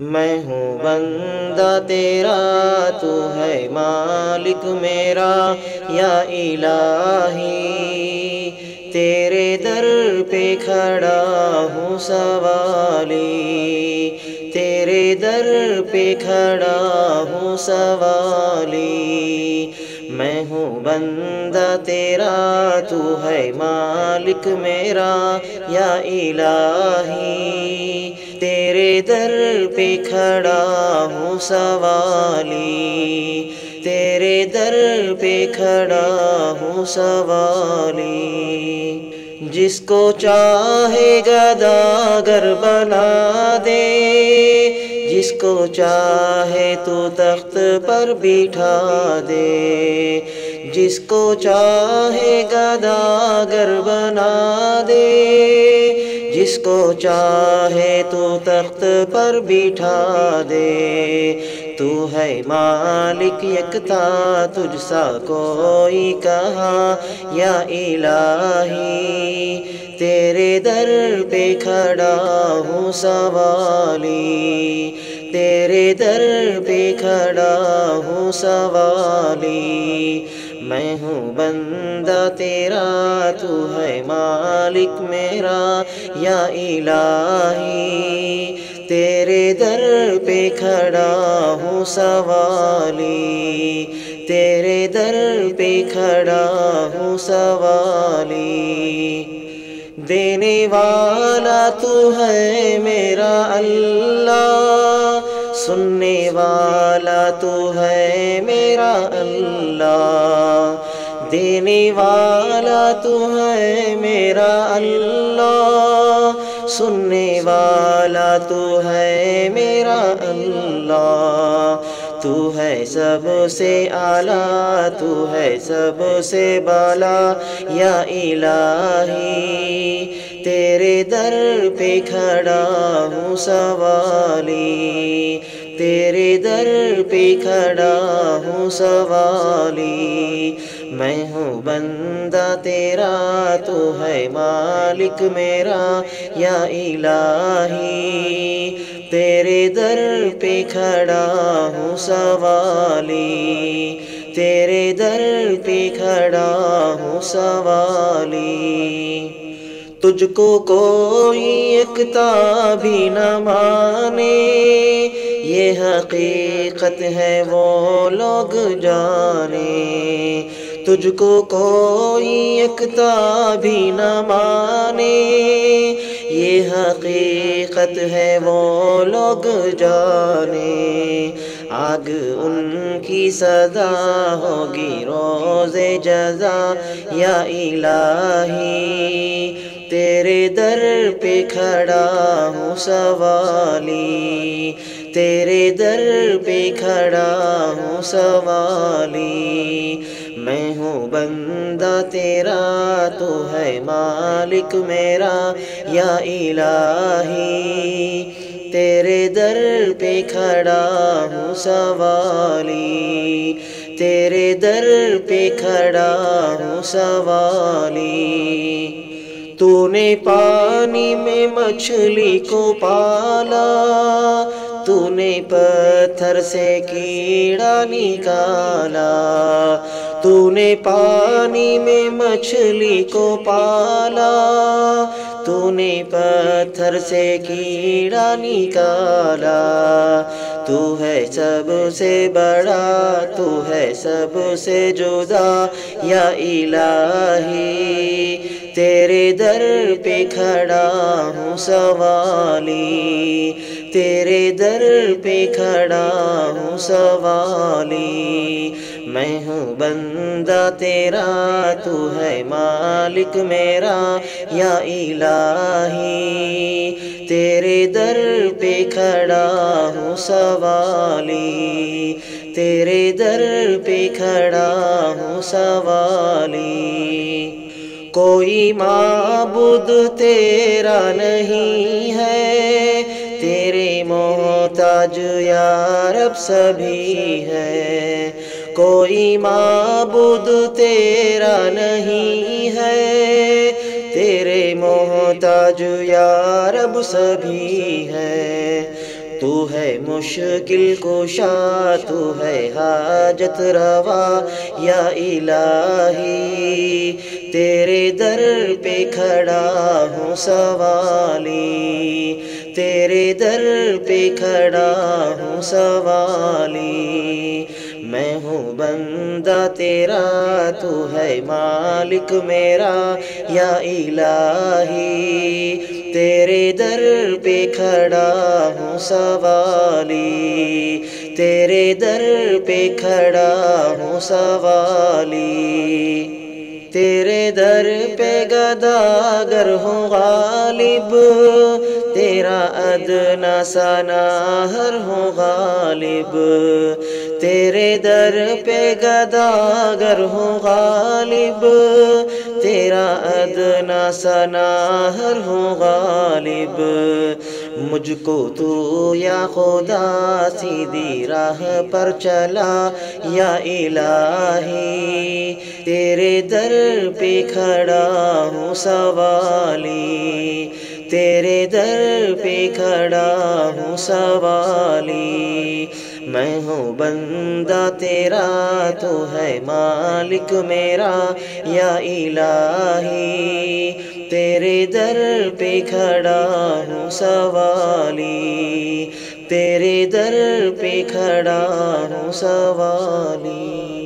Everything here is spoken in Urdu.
میں ہوں بندہ تیرا، تو ہے مالک میرا یا الہی، تیرے در پہ کھڑا ہوں سوالی، تیرے در پہ کھڑا ہوں سوالی، میں ہوں بندہ تیرا، تو ہے مالک میرا یا الہی، تیرے در پہ کھڑا ہوں سوالی، تیرے در پہ کھڑا ہوں سوالی، جس کو چاہے گداگر بنا دے، جس کو چاہے تو تخت پر بٹھا دے، جس کو چاہے گداگر بنا دے، جس کو چاہے تو تخت پر بٹھا دے، تو ہے مالک یکتا، تجھ سا کوئی کہاں یا الہی، تیرے در پہ کھڑا ہوں سوالی، تیرے در پہ کھڑا ہوں سوالی، میں ہوں بندہ تیرا، تو ہے مالک میرا یا الہی، تیرے در پہ کھڑا ہوں سوالی، تیرے در پہ کھڑا ہوں سوالی، دینے والا تو ہے میرا اللہ، سننے والا تو ہے میرا اللہ، دینے والا تو ہے میرا اللہ، سننے والا تو ہے میرا اللہ، تو ہے سب سے اعلیٰ، تو ہے سب سے بالا یا الہی، تیرے در پہ کھڑا ہوں سوالی، تیرے در پہ کھڑا ہوں سوالی، میں ہوں بندہ تیرا، تو ہے مالک میرا یا الہی، تیرے در پہ کھڑا ہوں سوالی، تیرے در پہ کھڑا ہوں سوالی، تجھ کو کوئی یکتا بھی نہ مانے، یہ حقیقت ہے وہ لوگ جانے، تجھ کو کوئی یکتا بھی نہ مانے، یہ حقیقت ہے وہ لوگ جانے، آگ ان کی صدا ہوگی روز جزا یا الہی، تیرے در پہ کھڑا ہوں سوالی، تیرے در پہ کھڑا ہوں سوالی، میں ہوں بندہ تیرا، تو ہے مالک میرا یا الہی، تیرے در پہ کھڑا ہوں سوالی، تیرے در پہ کھڑا ہوں سوالی، تو نے پانی میں مچھلی کو پالا، تو نے پتھر سے کیڑا نکالا، تو نے پانی میں مچھلی کو پالا، تو نے پتھر سے کیڑا نکالا، تو ہے سب سے بڑا، تو ہے سب سے جدا یا الہی، تیرے در پہ کھڑا ہوں سوالی، تیرے در پہ کھڑا ہوں سوالی، میں ہوں بندہ تیرا، تو ہے مالک میرا یا الہی، تیرے در پہ کھڑا ہوں سوالی، تیرے در پہ کھڑا ہوں سوالی، کوئی معبود تیرا نہیں ہے، تیرے محتاج یا رب سبھی ہے، کوئی معبود تیرا نہیں ہے، تیرے محتاج یا رب سبھی ہے، تو ہے مشکل کشا، تو ہے حاجت روا یا الہی، تیرے در پہ کھڑا ہوں سوالی، تیرے در پہ کھڑا ہوں سوالی، میں ہوں بندہ تیرا، تو ہے مالک میرا یا الہی، تیرے در پہ کھڑا ہوں سوالی، تیرے در پہ کھڑا ہوں سوالی، تیرے در پہ گداگر ہوں غالب، تیرا ادنا سناہر ہوں غالب، تیرے در پہ گداگر ہوں غالب، تیرا ادنا سناہر ہوں غالب، مجھ کو تو یا خدا سیدھی راہ پر چلا یا الہی، تیرے در پہ کھڑا ہوں سوالی، تیرے در پہ کھڑا ہوں سوالی، میں ہوں بندہ تیرا، تو ہے مالک میرا یا الہی، تیرے در پہ کھڑا ہوں سوالی، تیرے در پہ کھڑا ہوں سوالی۔